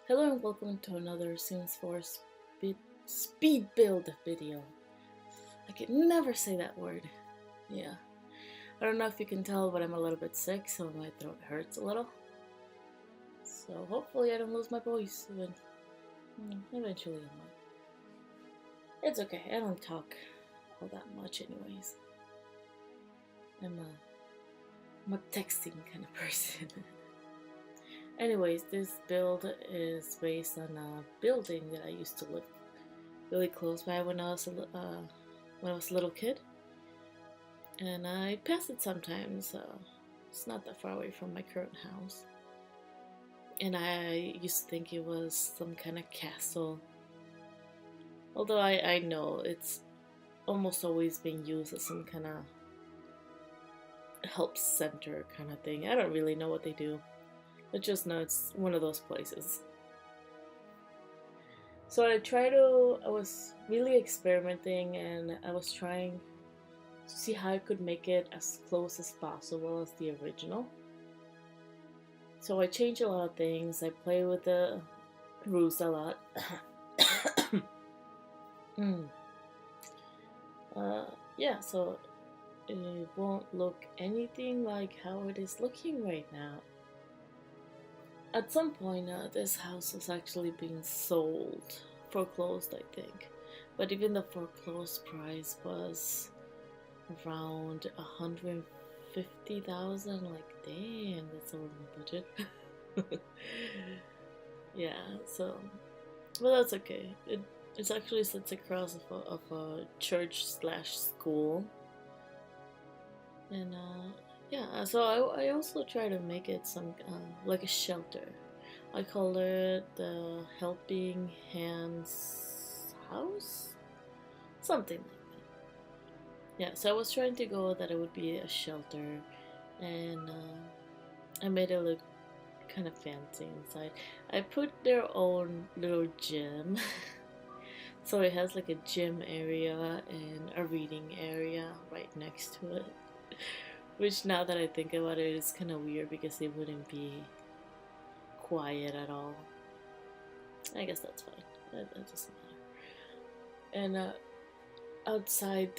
Hello and welcome to another Sims4 speed build video. I can never say that word. Yeah. I don't know if you can tell, but I'm a little bit sick, so my throat hurts a little. So hopefully I don't lose my voice eventually I might. It's okay, I don't talk all that much anyways. I'm a texting kind of person. Anyways, this build is based on a building that I used to live really close by when I was a little kid, and I pass it sometimes. It's not that far away from my current house, and I used to think it was some kind of castle. Although I know it's almost always being used as some kind of help center kind of thing. I don't really know what they do. I just know it's one of those places. So I was really experimenting, and I was trying to see how I could make it as close as possible as the original. So I changed a lot of things. I play with the roofs a lot. Yeah, so it won't look anything like how it is looking right now. At some point, this house was actually being sold, foreclosed, I think. But even the foreclosed price was around 150,000. Like, damn, that's over my budget. Yeah, so, well, that's okay. It actually sits across of a church slash school, and yeah, so I also try to make it some like a shelter. I call it the Helping Hands House, something like that. Yeah, so I was trying to go that it would be a shelter, and I made it look kind of fancy inside. I put their own little gym. So it has like a gym area and a reading area right next to it. Which, now that I think about it, is kind of weird because it wouldn't be quiet at all. I guess that's fine. That doesn't matter. And outside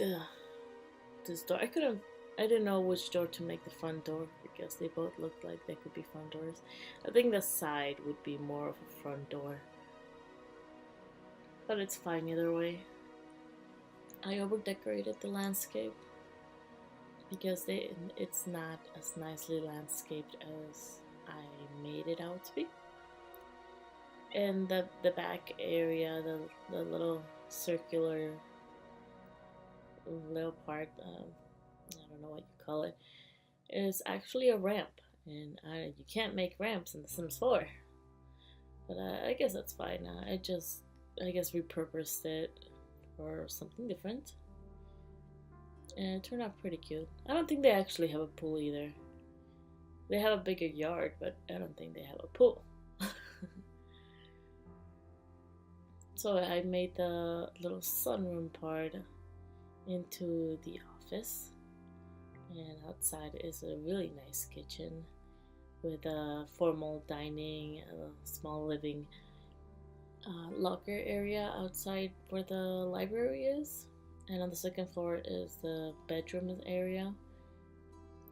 this door, I didn't know which door to make the front door because they both looked like they could be front doors. I think the side would be more of a front door, but it's fine either way. I over decorated the landscape because it's not as nicely landscaped as I made it out to be. And the back area, the little circular little part, I don't know what you call it, is actually a ramp. And you can't make ramps in The Sims 4. But I guess that's fine. I guess repurposed it for something different. And it turned out pretty cute. I don't think they actually have a pool either. They have a bigger yard, but I don't think they have a pool. So I made the little sunroom part into the office. And outside is a really nice kitchen with a formal dining, a small living locker area outside where the library is. And on the second floor is the bedroom area.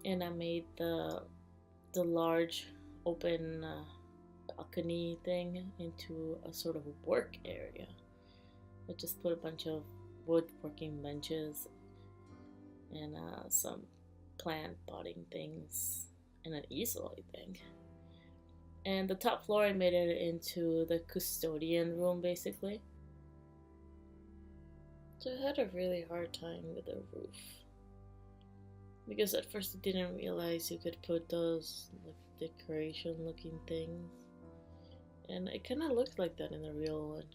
And I made the large open balcony thing into a sort of work area. I just put a bunch of woodworking benches and some plant potting things and an easel, I think. And the top floor I made it into the custodian room, basically. So I had a really hard time with the roof, because at first I didn't realize you could put those like decoration looking things, and it kind of looked like that in the real one.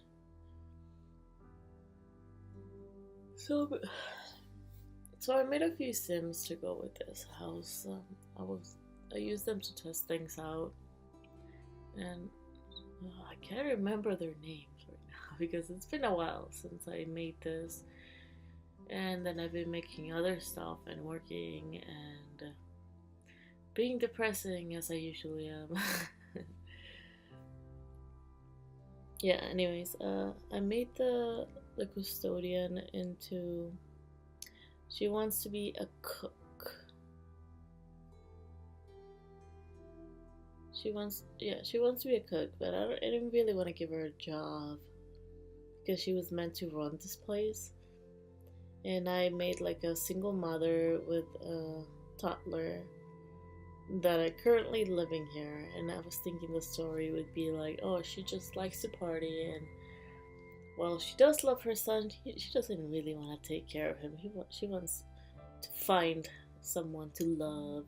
So I made a few Sims to go with this house. I used them to test things out, and I can't remember their names right now because it's been a while since I made this, and then I've been making other stuff and working and being depressing as I usually am. Yeah, anyways, I made the custodian into, she wants to be a cook. She wants to be a cook, but I didn't really want to give her a job because she was meant to run this place. And I made like a single mother with a toddler that are currently living here, and I was thinking the story would be like, oh, she just likes to party, and well, she does love her son. She doesn't really want to take care of him. She wants to find someone to love.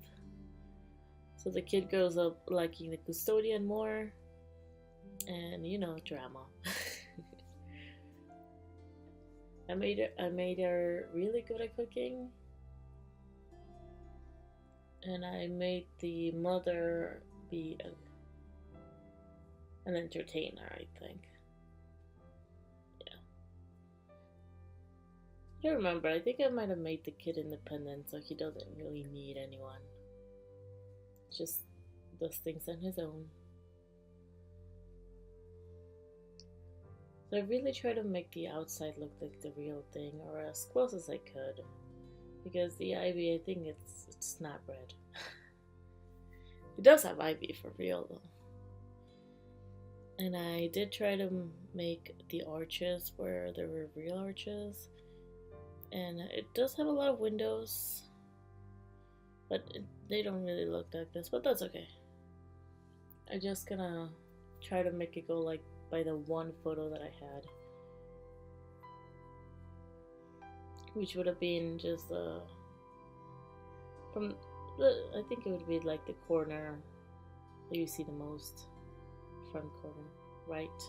So the kid grows up liking the custodian more, and you know, drama. I made her really good at cooking, and I made the mother be an entertainer, I think. Yeah. I don't remember. I think I might have made the kid independent, so he doesn't really need anyone. Just does things on his own. So I really try to make the outside look like the real thing, or as close as I could. Because the ivy, I think it's not red. It does have ivy for real though. And I did try to make the arches where there were real arches. And it does have a lot of windows. But they don't really look like this, but that's okay. I'm just gonna try to make it go like by the one photo that I had. Which would have been just from the, I think it would be like the corner that you see the most. Front corner, right?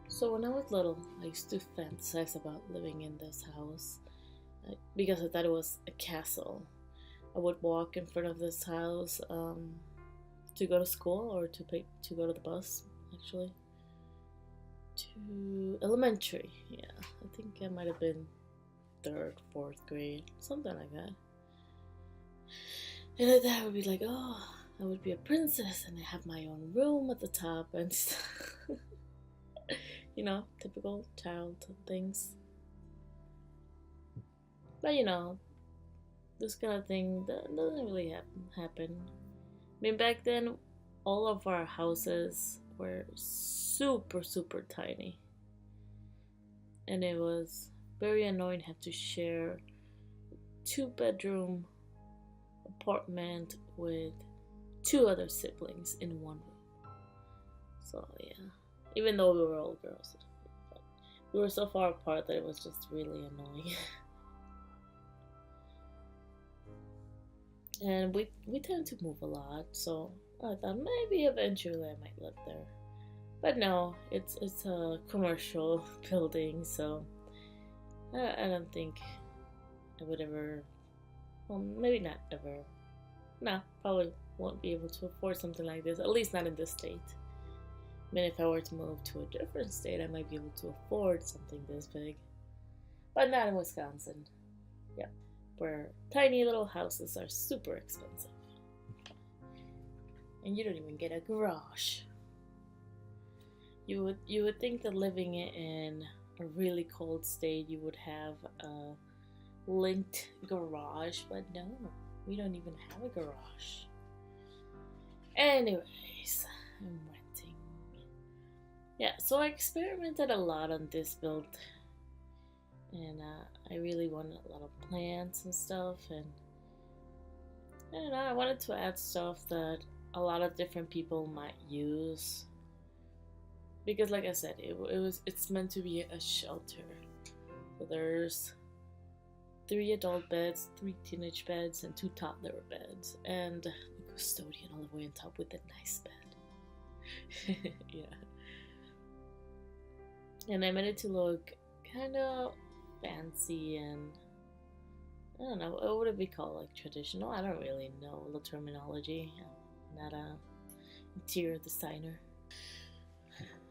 So when I was little, I used to fantasize about living in this house because I thought it was a castle. I would walk in front of this house to go to school or to go to the bus, actually. To elementary, yeah. I think I might have been 3rd, 4th grade, something like that. And I thought I would be like, oh, I would be a princess and I have my own room at the top and stuff. You know, typical child things. But you know, this kind of thing doesn't really happen. I mean, back then, all of our houses were super, super tiny. And it was very annoying to have to share 2-bedroom apartment with 2 other siblings in one room. So yeah, even though we were all girls, we were so far apart that it was just really annoying. And we tend to move a lot, so I thought maybe eventually I might live there. But no, it's a commercial building, so I don't think I would ever, well, maybe not ever. No, probably won't be able to afford something like this, at least not in this state. I mean, if I were to move to a different state, I might be able to afford something this big. But not in Wisconsin. Yep. Where tiny little houses are super expensive. And you don't even get a garage. You would think that living in a really cold state you would have a linked garage, but no, we don't even have a garage. Anyways, I'm renting. Yeah, so I experimented a lot on this build. And I really wanted a lot of plants and stuff, and I don't know, I wanted to add stuff that a lot of different people might use, because like I said, it's meant to be a shelter. So there's 3 adult beds, 3 teenage beds, and 2 toddler beds, and the custodian all the way on top with a nice bed. Yeah. And I made it to look kind of fancy and, I don't know, what would it be called? Like traditional? I don't really know the terminology. I'm not a interior designer.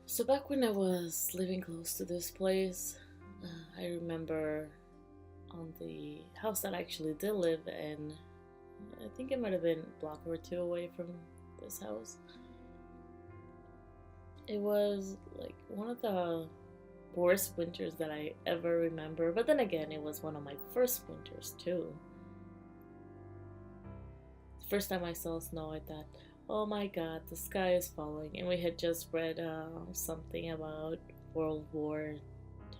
So back when I was living close to this place, I remember on the house that I actually did live in, I think it might have been a block or 2 away from this house. It was like one of the worst winters that I ever remember, but then again, it was one of my first winters too. The first time I saw snow, I thought, oh my god, the sky is falling. And we had just read something about World War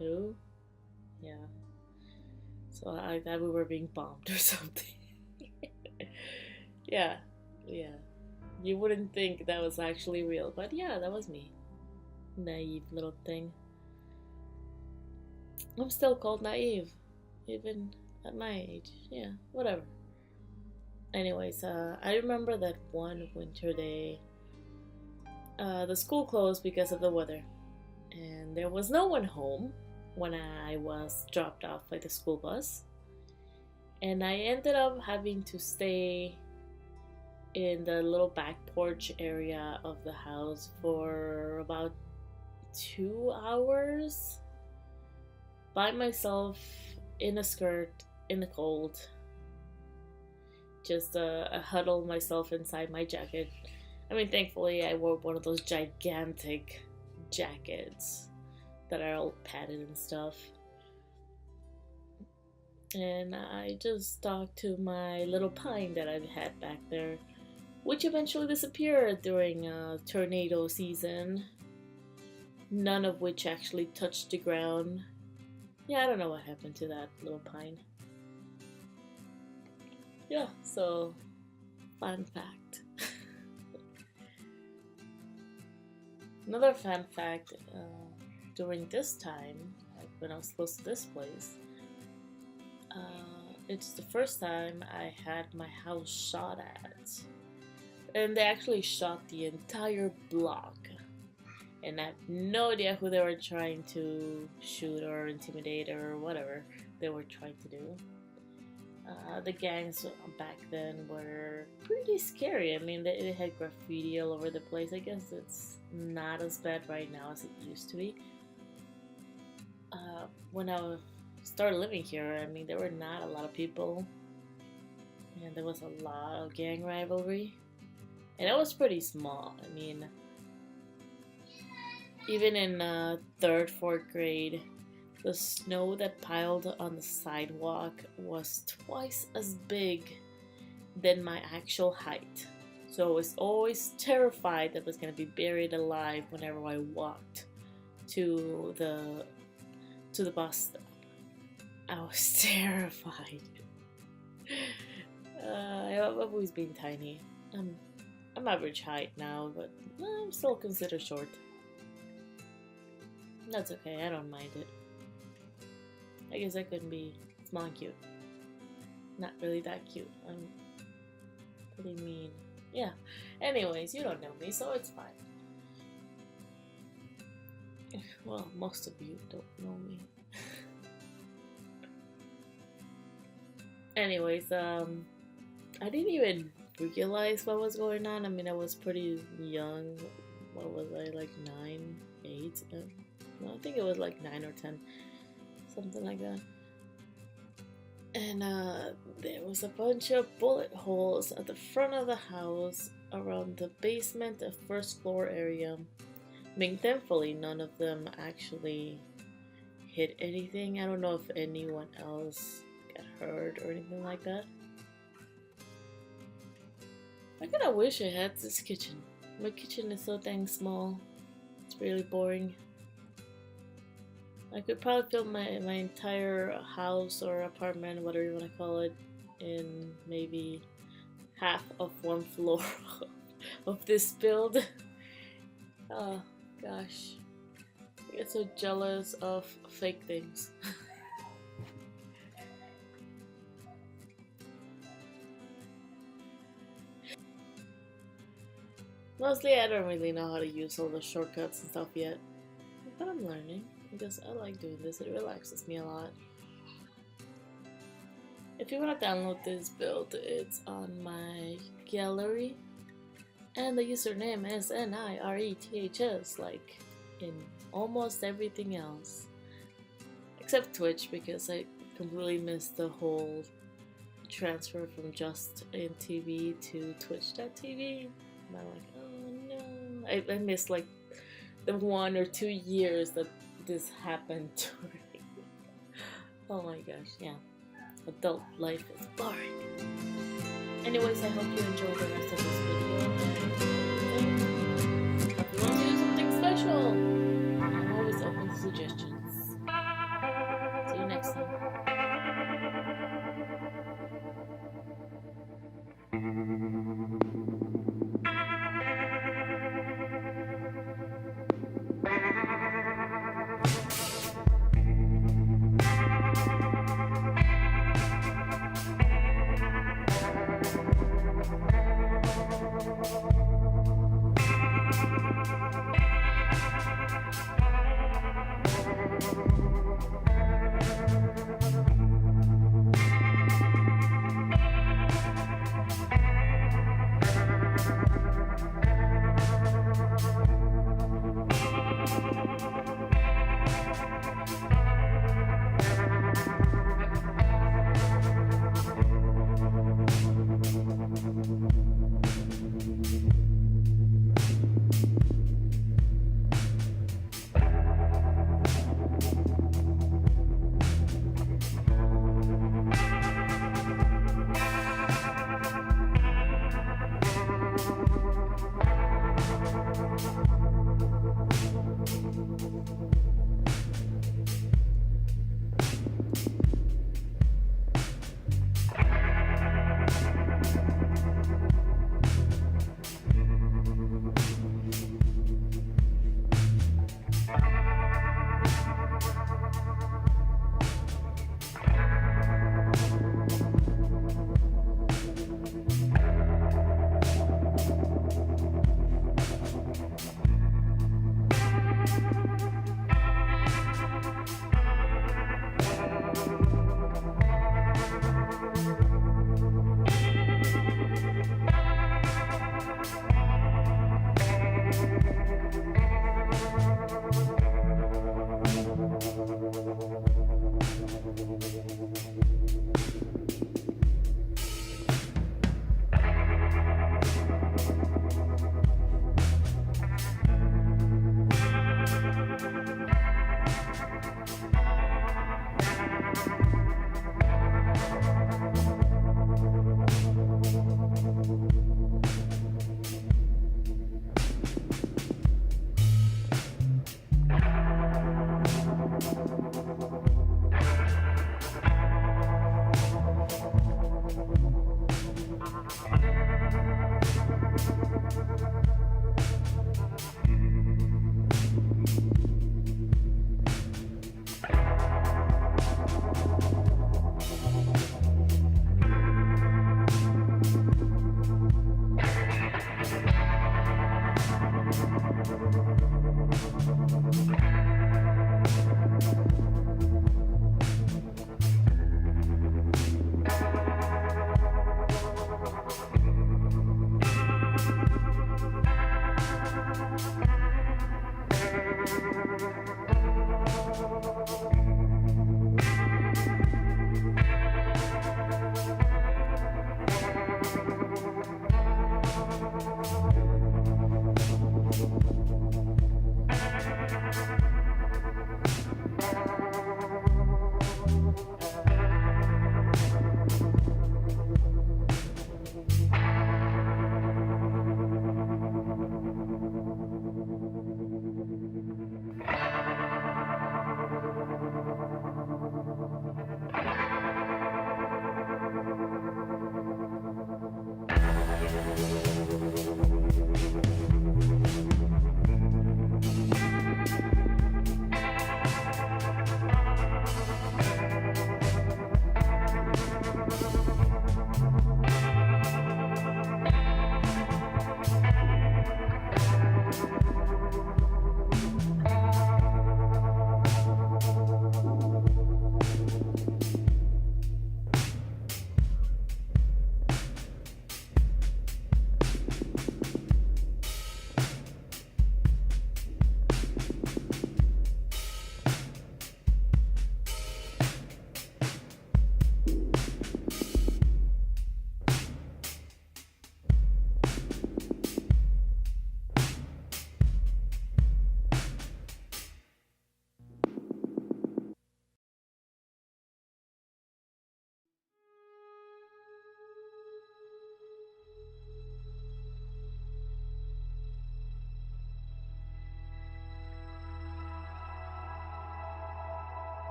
II. Yeah. So I thought we were being bombed or something. Yeah, yeah. You wouldn't think that was actually real, but yeah, that was me. Naive little thing. I'm still called naive, even at my age. Yeah, whatever. Anyways, I remember that one winter day, the school closed because of the weather, and there was no one home when I was dropped off by the school bus. And I ended up having to stay in the little back porch area of the house for about 2 hours by myself in a skirt in the cold. Just huddled myself inside my jacket. I mean, thankfully, I wore one of those gigantic jackets that are all padded and stuff. And I just talked to my little pine that I had back there, which eventually disappeared during tornado season, none of which actually touched the ground. Yeah, I don't know what happened to that little pine. Yeah, so fun fact. Another fun fact, during this time, like when I was close to this place, it's the first time I had my house shot at. And they actually shot the entire block. And I have no idea who they were trying to shoot or intimidate or whatever they were trying to do. The gangs back then were pretty scary. I mean, they had graffiti all over the place. I guess it's not as bad right now as it used to be. When I started living here, I mean, there were not a lot of people. And there was a lot of gang rivalry. And it was pretty small. I mean, even in 3rd, 4th grade, the snow that piled on the sidewalk was twice as big than my actual height. So I was always terrified that I was going to be buried alive whenever I walked to the bus stop. I was terrified. I've always been tiny. I'm average height now, but I'm still considered short. That's okay, I don't mind it. I guess I couldn't be small and cute. Not really that cute. I'm pretty mean. Yeah. Anyways, you don't know me, so it's fine. Well, most of you don't know me. Anyways, I didn't even realize what was going on. I mean, I was pretty young. What was I, like 9, 8? No, I think it was like 9 or 10. Something like that. And there was a bunch of bullet holes at the front of the house around the basement and 1st floor area. I mean, thankfully, none of them actually hit anything. I don't know if anyone else got hurt or anything like that. I kinda wish I had this kitchen. My kitchen is so dang small. It's really boring. I could probably fill my entire house or apartment, whatever you want to call it, in maybe half of 1 floor of this build. Oh gosh, I get so jealous of fake things. Mostly I don't really know how to use all the shortcuts and stuff yet, but I'm learning. Because I like doing this, it relaxes me a lot. If you want to download this build, it's on my gallery, and the username is NIRETHS, like in almost everything else. Except Twitch, because I completely missed the whole transfer from Just in TV to Twitch.tv. And I'm like, oh no. I missed like the 1 or 2 years that this happened during. Oh my gosh, yeah. Adult life is boring. Anyways, I hope you enjoyed the rest of this video. And if you want to do something special, I'm always open to suggestions. See you next time.